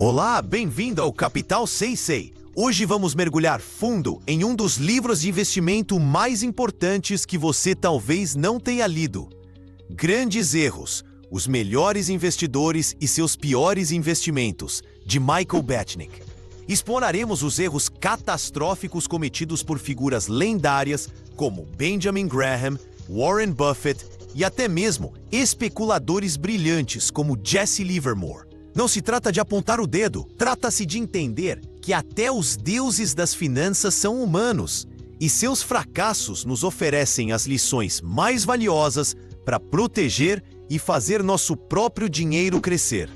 Olá, bem-vindo ao Capital Sensei. Hoje vamos mergulhar fundo em um dos livros de investimento mais importantes que você talvez não tenha lido. Grandes Erros, os melhores investidores e seus piores investimentos, de Michael Batnick. Exploraremos os erros catastróficos cometidos por figuras lendárias como Benjamin Graham, Warren Buffett e até mesmo especuladores brilhantes como Jesse Livermore. Não se trata de apontar o dedo, trata-se de entender que até os deuses das finanças são humanos e seus fracassos nos oferecem as lições mais valiosas para proteger e fazer nosso próprio dinheiro crescer.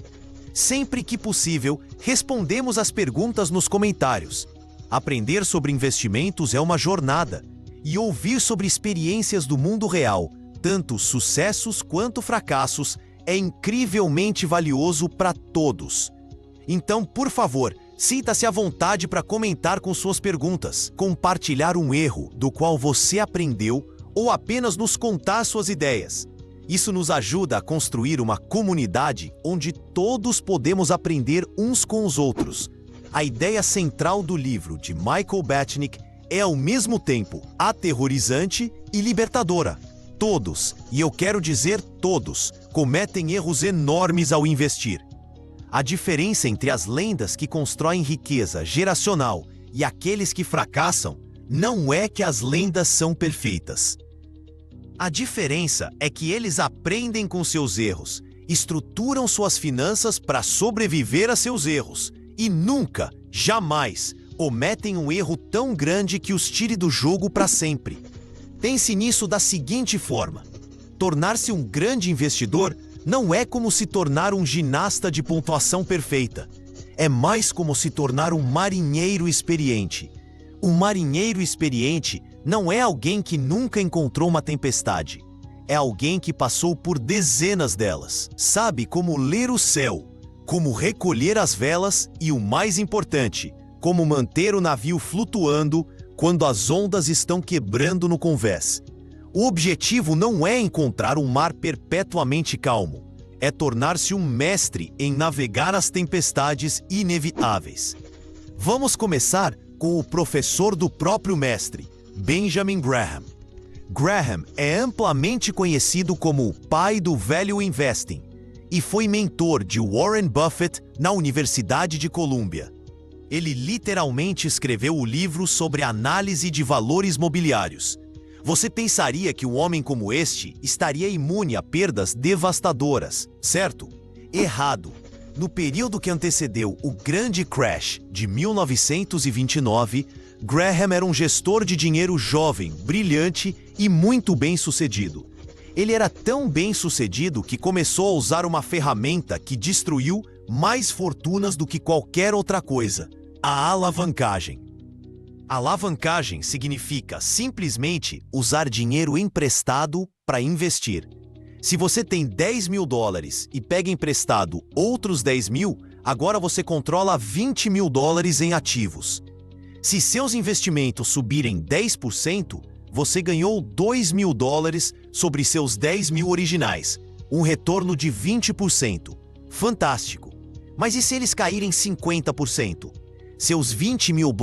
Sempre que possível, respondemos as perguntas nos comentários. Aprender sobre investimentos é uma jornada e ouvir sobre experiências do mundo real, tanto sucessos quanto fracassos, é incrivelmente valioso para todos. Então, por favor, sinta-se à vontade para comentar com suas perguntas, compartilhar um erro do qual você aprendeu ou apenas nos contar suas ideias. Isso nos ajuda a construir uma comunidade onde todos podemos aprender uns com os outros. A ideia central do livro de Michael Batnick é ao mesmo tempo aterrorizante e libertadora. Todos, e eu quero dizer todos, cometem erros enormes ao investir. A diferença entre as lendas que constroem riqueza geracional e aqueles que fracassam não é que as lendas são perfeitas. A diferença é que eles aprendem com seus erros, estruturam suas finanças para sobreviver a seus erros e nunca, jamais, cometem um erro tão grande que os tire do jogo para sempre. Pense nisso da seguinte forma: tornar-se um grande investidor não é como se tornar um ginasta de pontuação perfeita. É mais como se tornar um marinheiro experiente. Um marinheiro experiente não é alguém que nunca encontrou uma tempestade. É alguém que passou por dezenas delas. Sabe como ler o céu, como recolher as velas e, o mais importante, como manter o navio flutuando quando as ondas estão quebrando no convés. O objetivo não é encontrar um mar perpetuamente calmo, é tornar-se um mestre em navegar as tempestades inevitáveis. Vamos começar com o professor do próprio mestre, Benjamin Graham. Graham é amplamente conhecido como o pai do Value Investing e foi mentor de Warren Buffett na Universidade de Colômbia. Ele literalmente escreveu o livro sobre análise de valores mobiliários. Você pensaria que um homem como este estaria imune a perdas devastadoras, certo? Errado. No período que antecedeu o grande crash de 1929, Graham era um gestor de dinheiro jovem, brilhante e muito bem-sucedido. Ele era tão bem-sucedido que começou a usar uma ferramenta que destruiu mais fortunas do que qualquer outra coisa: a alavancagem. Alavancagem significa simplesmente usar dinheiro emprestado para investir. Se você tem $10 mil e pega emprestado outros 10 mil, agora você controla $20 mil em ativos. Se seus investimentos subirem 10%, você ganhou $2 mil sobre seus 10 mil originais, um retorno de 20%. Fantástico! Mas e se eles caírem 50%? Seus $20 mil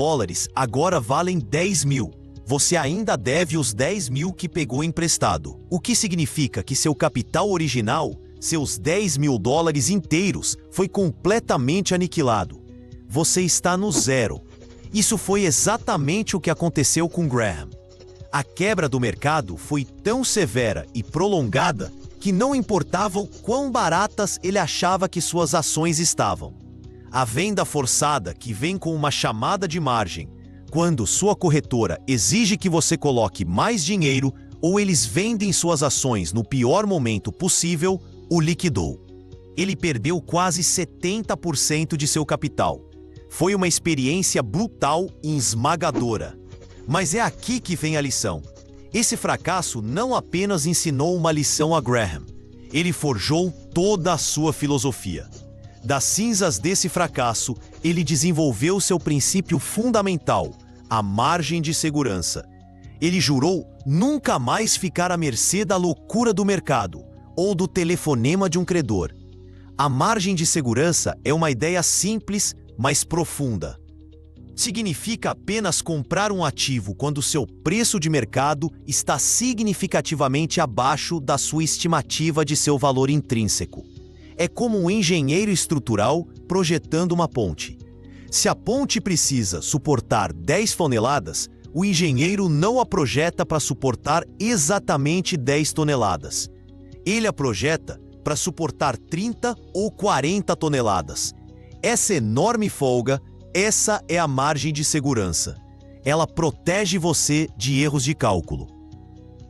agora valem 10 mil. Você ainda deve os 10 mil que pegou emprestado, o que significa que seu capital original, seus $10 mil inteiros, foi completamente aniquilado. Você está no zero. Isso foi exatamente o que aconteceu com Graham. A quebra do mercado foi tão severa e prolongada que não importava o quão baratas ele achava que suas ações estavam. A venda forçada, que vem com uma chamada de margem, quando sua corretora exige que você coloque mais dinheiro ou eles vendem suas ações no pior momento possível, o liquidou. Ele perdeu quase 70% de seu capital. Foi uma experiência brutal e esmagadora. Mas é aqui que vem a lição. Esse fracasso não apenas ensinou uma lição a Graham, ele forjou toda a sua filosofia. Das cinzas desse fracasso, ele desenvolveu seu princípio fundamental, a margem de segurança. Ele jurou nunca mais ficar à mercê da loucura do mercado ou do telefonema de um credor. A margem de segurança é uma ideia simples, mas profunda. Significa apenas comprar um ativo quando seu preço de mercado está significativamente abaixo da sua estimativa de seu valor intrínseco. É como um engenheiro estrutural projetando uma ponte. Se a ponte precisa suportar 10 toneladas, o engenheiro não a projeta para suportar exatamente 10 toneladas. Ele a projeta para suportar 30 ou 40 toneladas. Essa enorme folga, essa é a margem de segurança. Ela protege você de erros de cálculo.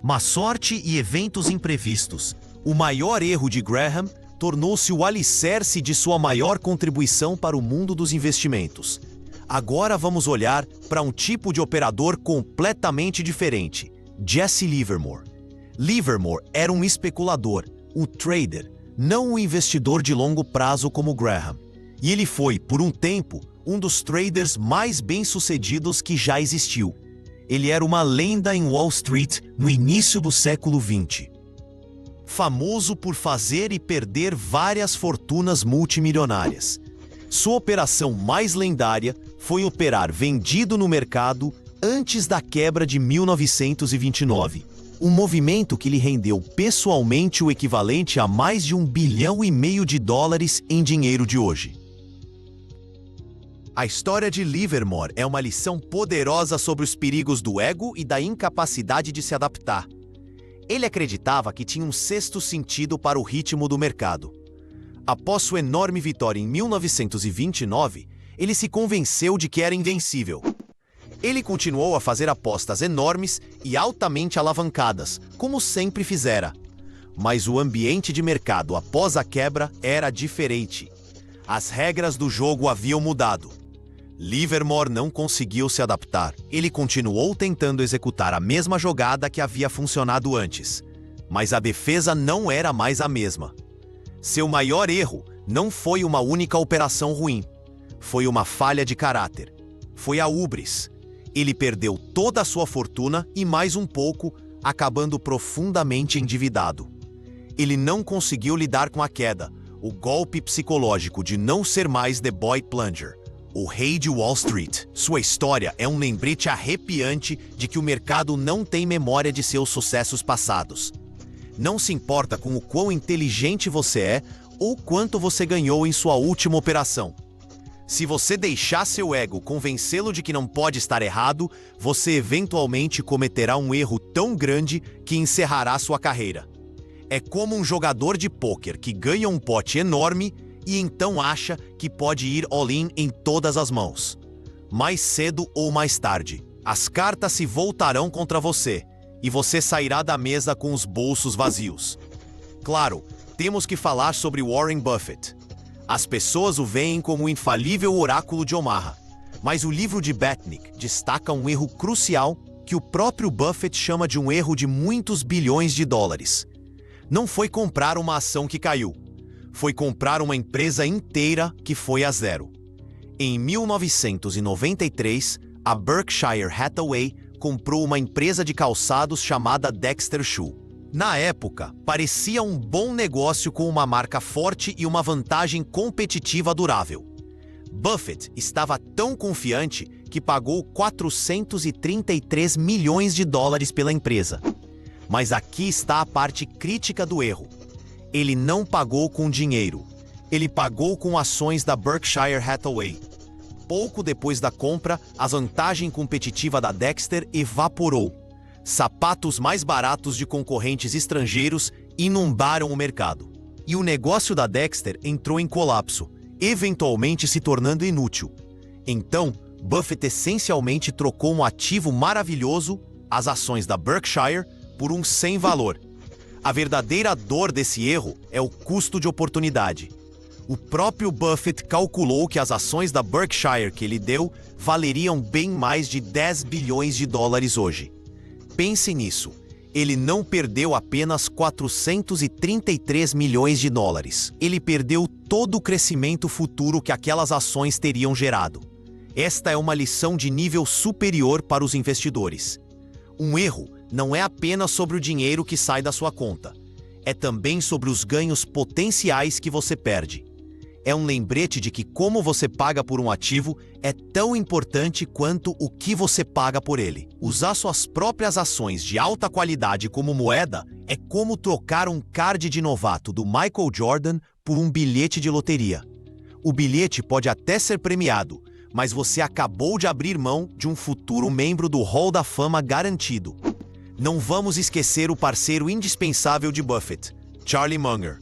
Má sorte e eventos imprevistos. O maior erro de Graham tornou-se o alicerce de sua maior contribuição para o mundo dos investimentos. Agora vamos olhar para um tipo de operador completamente diferente: Jesse Livermore. Livermore era um especulador, um trader, não um investidor de longo prazo como Graham. E ele foi, por um tempo, um dos traders mais bem-sucedidos que já existiu. Ele era uma lenda em Wall Street no início do século XX. Famoso por fazer e perder várias fortunas multimilionárias. Sua operação mais lendária foi operar vendido no mercado antes da quebra de 1929. Um movimento que lhe rendeu pessoalmente o equivalente a mais de $1,5 bilhão em dinheiro de hoje. A história de Livermore é uma lição poderosa sobre os perigos do ego e da incapacidade de se adaptar. Ele acreditava que tinha um sexto sentido para o ritmo do mercado. Após sua enorme vitória em 1929, ele se convenceu de que era invencível. Ele continuou a fazer apostas enormes e altamente alavancadas, como sempre fizera. Mas o ambiente de mercado após a quebra era diferente. As regras do jogo haviam mudado. Livermore não conseguiu se adaptar. Ele continuou tentando executar a mesma jogada que havia funcionado antes, mas a defesa não era mais a mesma. Seu maior erro não foi uma única operação ruim. Foi uma falha de caráter. Foi a hubris. Ele perdeu toda a sua fortuna e mais um pouco, acabando profundamente endividado. Ele não conseguiu lidar com a queda, o golpe psicológico de não ser mais The Boy Plunger, o rei de Wall Street. Sua história é um lembrete arrepiante de que o mercado não tem memória de seus sucessos passados. Não se importa com o quão inteligente você é ou quanto você ganhou em sua última operação. Se você deixar seu ego convencê-lo de que não pode estar errado, você eventualmente cometerá um erro tão grande que encerrará sua carreira. É como um jogador de pôquer que ganha um pote enorme e então acha que pode ir all-in em todas as mãos. Mais cedo ou mais tarde, as cartas se voltarão contra você e você sairá da mesa com os bolsos vazios. Claro, temos que falar sobre Warren Buffett. As pessoas o veem como o infalível oráculo de Omaha, mas o livro de Batnick destaca um erro crucial que o próprio Buffett chama de um erro de muitos bilhões de dólares. Não foi comprar uma ação que caiu, foi comprar uma empresa inteira que foi a zero. Em 1993, a Berkshire Hathaway comprou uma empresa de calçados chamada Dexter Shoe. Na época, parecia um bom negócio com uma marca forte e uma vantagem competitiva durável. Buffett estava tão confiante que pagou $433 milhões pela empresa. Mas aqui está a parte crítica do erro. Ele não pagou com dinheiro. Ele pagou com ações da Berkshire Hathaway. Pouco depois da compra, a vantagem competitiva da Dexter evaporou. Sapatos mais baratos de concorrentes estrangeiros inundaram o mercado. E o negócio da Dexter entrou em colapso, eventualmente se tornando inútil. Então, Buffett essencialmente trocou um ativo maravilhoso, as ações da Berkshire, por um sem valor. A verdadeira dor desse erro é o custo de oportunidade. O próprio Buffett calculou que as ações da Berkshire que ele deu valeriam bem mais de $10 bilhões hoje. Pense nisso. Ele não perdeu apenas $433 milhões. Ele perdeu todo o crescimento futuro que aquelas ações teriam gerado. Esta é uma lição de nível superior para os investidores. Um erro não é apenas sobre o dinheiro que sai da sua conta. é também sobre os ganhos potenciais que você perde. É um lembrete de que como você paga por um ativo é tão importante quanto o que você paga por ele. Usar suas próprias ações de alta qualidade como moeda é como trocar um card de novato do Michael Jordan por um bilhete de loteria. O bilhete pode até ser premiado, mas você acabou de abrir mão de um futuro membro do Hall da Fama garantido. Não vamos esquecer o parceiro indispensável de Buffett, Charlie Munger.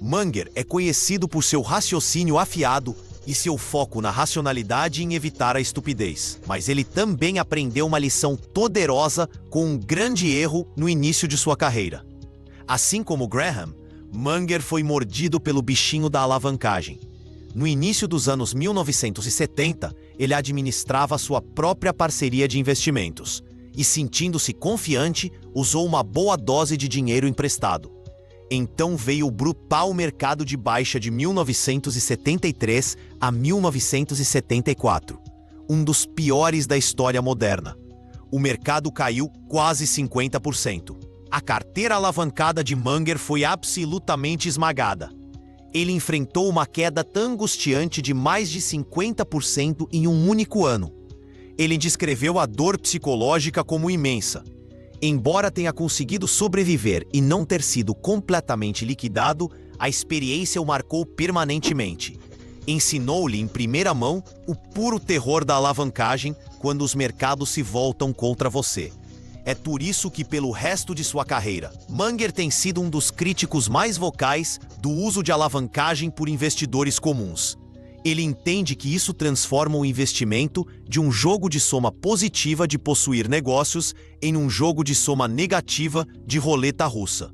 Munger é conhecido por seu raciocínio afiado e seu foco na racionalidade em evitar a estupidez. Mas ele também aprendeu uma lição poderosa com um grande erro no início de sua carreira. Assim como Graham, Munger foi mordido pelo bichinho da alavancagem. No início dos anos 1970, ele administrava sua própria parceria de investimentos e, sentindo-se confiante, usou uma boa dose de dinheiro emprestado. Então veio o brutal mercado de baixa de 1973 a 1974, um dos piores da história moderna. O mercado caiu quase 50%. A carteira alavancada de Munger foi absolutamente esmagada. Ele enfrentou uma queda tão angustiante de mais de 50% em um único ano. Ele descreveu a dor psicológica como imensa. Embora tenha conseguido sobreviver e não ter sido completamente liquidado, a experiência o marcou permanentemente. Ensinou-lhe em primeira mão o puro terror da alavancagem quando os mercados se voltam contra você. É por isso que, pelo resto de sua carreira, Munger tem sido um dos críticos mais vocais do uso de alavancagem por investidores comuns. Ele entende que isso transforma o investimento de um jogo de soma positiva de possuir negócios em um jogo de soma negativa de roleta russa.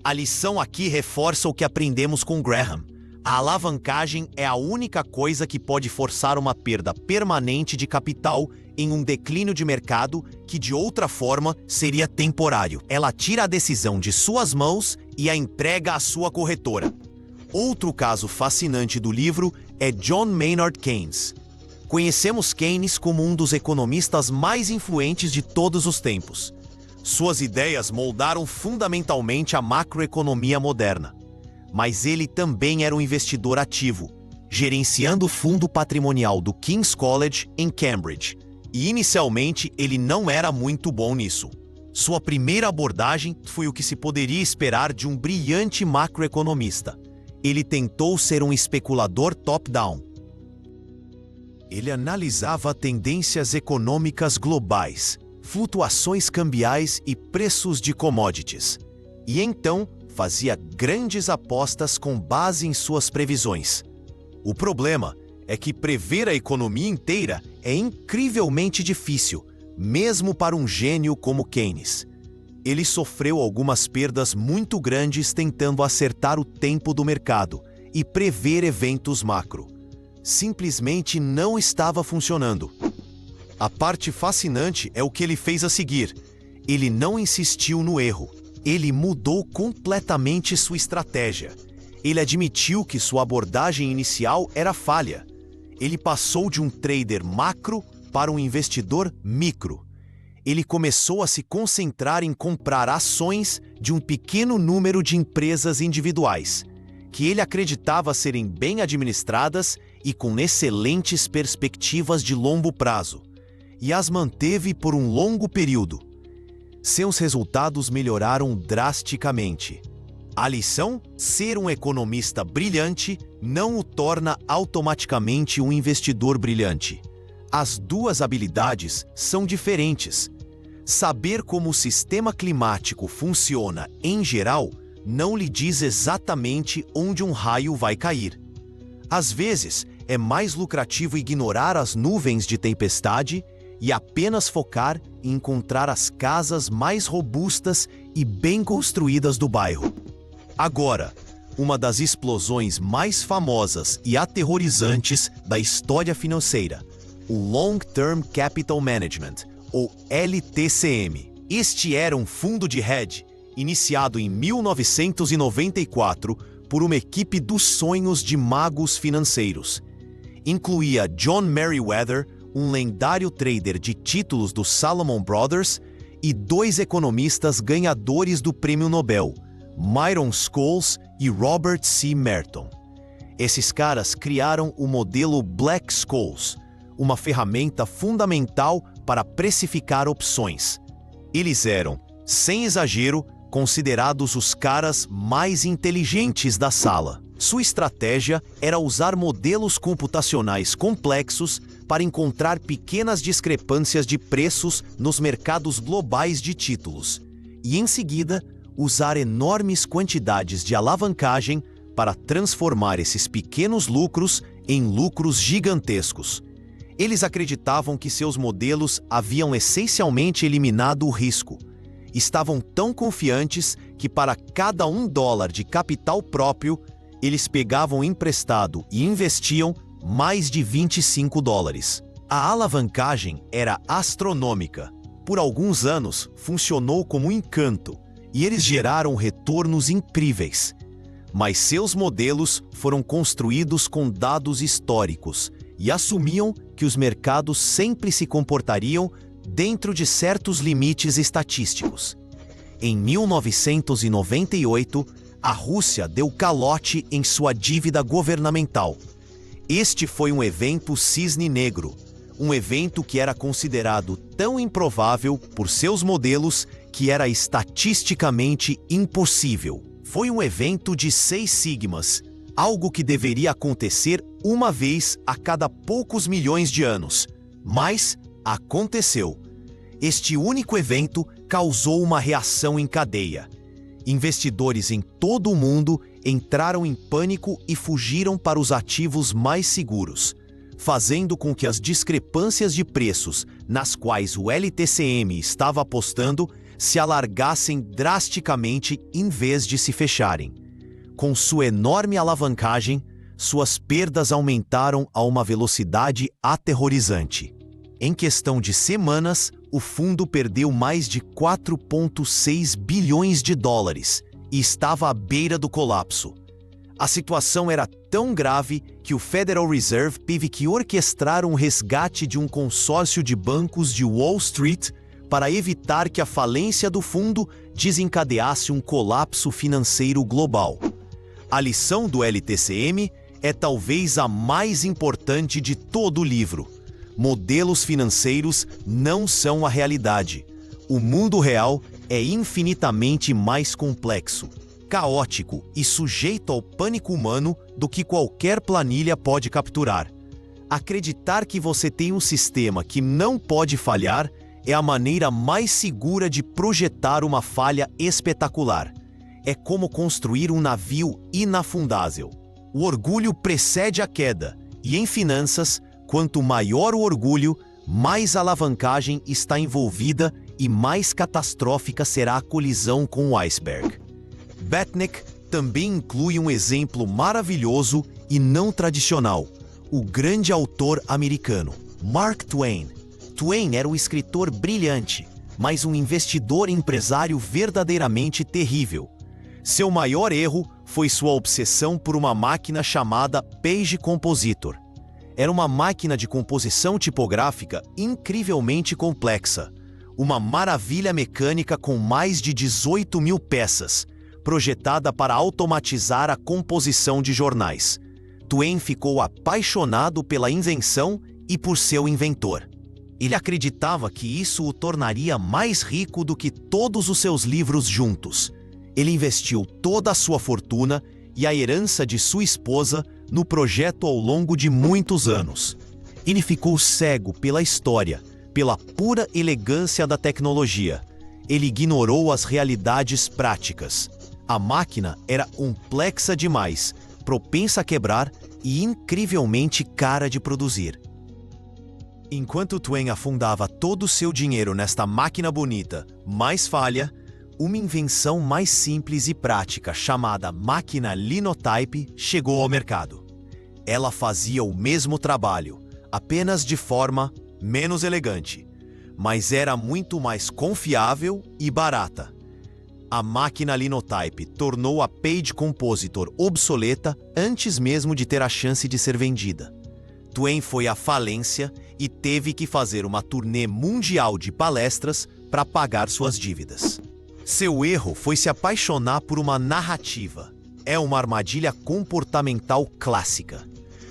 A lição aqui reforça o que aprendemos com Graham. A alavancagem é a única coisa que pode forçar uma perda permanente de capital em um declínio de mercado que, de outra forma, seria temporário. Ela tira a decisão de suas mãos e a entrega à sua corretora. Outro caso fascinante do livro é John Maynard Keynes. Conhecemos Keynes como um dos economistas mais influentes de todos os tempos. Suas ideias moldaram fundamentalmente a macroeconomia moderna. Mas ele também era um investidor ativo, gerenciando o fundo patrimonial do King's College em Cambridge. E inicialmente ele não era muito bom nisso. Sua primeira abordagem foi o que se poderia esperar de um brilhante macroeconomista. Ele tentou ser um especulador top-down. Ele analisava tendências econômicas globais, flutuações cambiais e preços de commodities. E então fazia grandes apostas com base em suas previsões. O problema é que prever a economia inteira é incrivelmente difícil, mesmo para um gênio como Keynes. Ele sofreu algumas perdas muito grandes tentando acertar o tempo do mercado e prever eventos macro. Simplesmente não estava funcionando. A parte fascinante é o que ele fez a seguir. Ele não insistiu no erro. Ele mudou completamente sua estratégia. Ele admitiu que sua abordagem inicial era falha. Ele passou de um trader macro para um investidor micro. Ele começou a se concentrar em comprar ações de um pequeno número de empresas individuais, que ele acreditava serem bem administradas e com excelentes perspectivas de longo prazo, e as manteve por um longo período. Seus resultados melhoraram drasticamente. A lição? Ser um economista brilhante não o torna automaticamente um investidor brilhante. As duas habilidades são diferentes. Saber como o sistema climático funciona em geral não lhe diz exatamente onde um raio vai cair. Às vezes, é mais lucrativo ignorar as nuvens de tempestade e apenas focar em encontrar as casas mais robustas e bem construídas do bairro. Agora, uma das explosões mais famosas e aterrorizantes da história financeira, o Long Term Capital Management, ou LTCM. Este era um fundo de hedge iniciado em 1994 por uma equipe dos sonhos de magos financeiros. Incluía John Meriwether, um lendário trader de títulos do Salomon Brothers, e dois economistas ganhadores do Prêmio Nobel, Myron Scholes e Robert C. Merton. Esses caras criaram o modelo Black Scholes, uma ferramenta fundamental para precificar opções. Eles eram, sem exagero, considerados os caras mais inteligentes da sala. Sua estratégia era usar modelos computacionais complexos para encontrar pequenas discrepâncias de preços nos mercados globais de títulos e, em seguida, usar enormes quantidades de alavancagem para transformar esses pequenos lucros em lucros gigantescos. Eles acreditavam que seus modelos haviam essencialmente eliminado o risco. Estavam tão confiantes que para cada $1 de capital próprio, eles pegavam emprestado e investiam mais de $25. A alavancagem era astronômica. Por alguns anos, funcionou como um encanto, e eles geraram retornos incríveis. Mas seus modelos foram construídos com dados históricos e assumiam que os mercados sempre se comportariam dentro de certos limites estatísticos. Em 1998, a Rússia deu calote em sua dívida governamental. Este foi um evento cisne negro, um evento que era considerado tão improvável por seus modelos que era estatisticamente impossível. Foi um evento de 6 sigmas, algo que deveria acontecer uma vez a cada poucos milhões de anos. Mas aconteceu. Este único evento causou uma reação em cadeia. Investidores em todo o mundo entraram em pânico e fugiram para os ativos mais seguros, fazendo com que as discrepâncias de preços nas quais o LTCM estava apostando se alargassem drasticamente em vez de se fecharem. Com sua enorme alavancagem, suas perdas aumentaram a uma velocidade aterrorizante. Em questão de semanas, o fundo perdeu mais de $4,6 bilhões e estava à beira do colapso. A situação era tão grave que o Federal Reserve teve que orquestrar um resgate de um consórcio de bancos de Wall Street para evitar que a falência do fundo desencadeasse um colapso financeiro global. A lição do LTCM é talvez a mais importante de todo o livro. Modelos financeiros não são a realidade. O mundo real é infinitamente mais complexo, caótico e sujeito ao pânico humano do que qualquer planilha pode capturar. Acreditar que você tem um sistema que não pode falhar é a maneira mais segura de projetar uma falha espetacular. É como construir um navio inafundável. O orgulho precede a queda, e em finanças, quanto maior o orgulho, mais alavancagem está envolvida e mais catastrófica será a colisão com o iceberg. Batnick também inclui um exemplo maravilhoso e não tradicional: o grande autor americano, Mark Twain. Twain era um escritor brilhante, mas um investidor empresário verdadeiramente terrível. Seu maior erro foi sua obsessão por uma máquina chamada Page Compositor. Era uma máquina de composição tipográfica incrivelmente complexa, uma maravilha mecânica com mais de 18.000 peças, projetada para automatizar a composição de jornais. Twain ficou apaixonado pela invenção e por seu inventor. Ele acreditava que isso o tornaria mais rico do que todos os seus livros juntos. Ele investiu toda a sua fortuna e a herança de sua esposa no projeto ao longo de muitos anos. Ele ficou cego pela história, pela pura elegância da tecnologia. Ele ignorou as realidades práticas. A máquina era complexa demais, propensa a quebrar e incrivelmente cara de produzir. Enquanto Twain afundava todo o seu dinheiro nesta máquina bonita, mas falha, uma invenção mais simples e prática chamada máquina Linotype chegou ao mercado. Ela fazia o mesmo trabalho, apenas de forma menos elegante, mas era muito mais confiável e barata. A máquina Linotype tornou a Page Compositor obsoleta antes mesmo de ter a chance de ser vendida. Twain foi à falência e teve que fazer uma turnê mundial de palestras para pagar suas dívidas. Seu erro foi se apaixonar por uma narrativa. É uma armadilha comportamental clássica.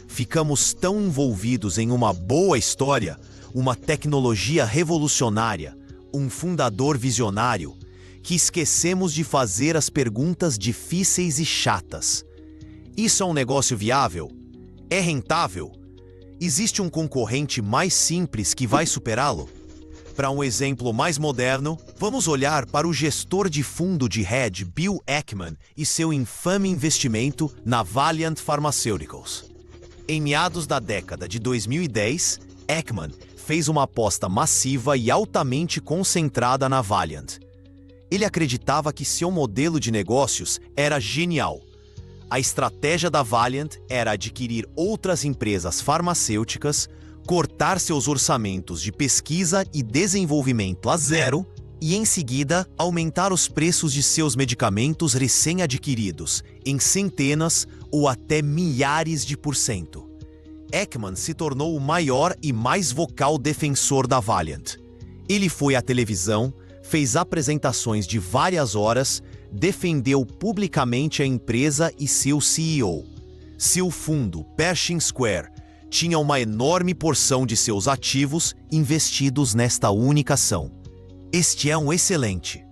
Ficamos tão envolvidos em uma boa história, uma tecnologia revolucionária, um fundador visionário, que esquecemos de fazer as perguntas difíceis e chatas. Isso é um negócio viável? É rentável? Existe um concorrente mais simples que vai superá-lo? Para um exemplo mais moderno, vamos olhar para o gestor de fundo de hedge Bill Ackman e seu infame investimento na Valeant Pharmaceuticals. Em meados da década de 2010, Ackman fez uma aposta massiva e altamente concentrada na Valeant. Ele acreditava que seu modelo de negócios era genial. A estratégia da Valeant era adquirir outras empresas farmacêuticas, cortar seus orçamentos de pesquisa e desenvolvimento a zero e, em seguida, aumentar os preços de seus medicamentos recém-adquiridos em centenas ou até milhares de %. Ackman se tornou o maior e mais vocal defensor da Valeant. Ele foi à televisão, fez apresentações de várias horas, defendeu publicamente a empresa e seu CEO. Seu fundo, Pershing Square, tinha uma enorme porção de seus ativos investidos nesta única ação. Este é um excelente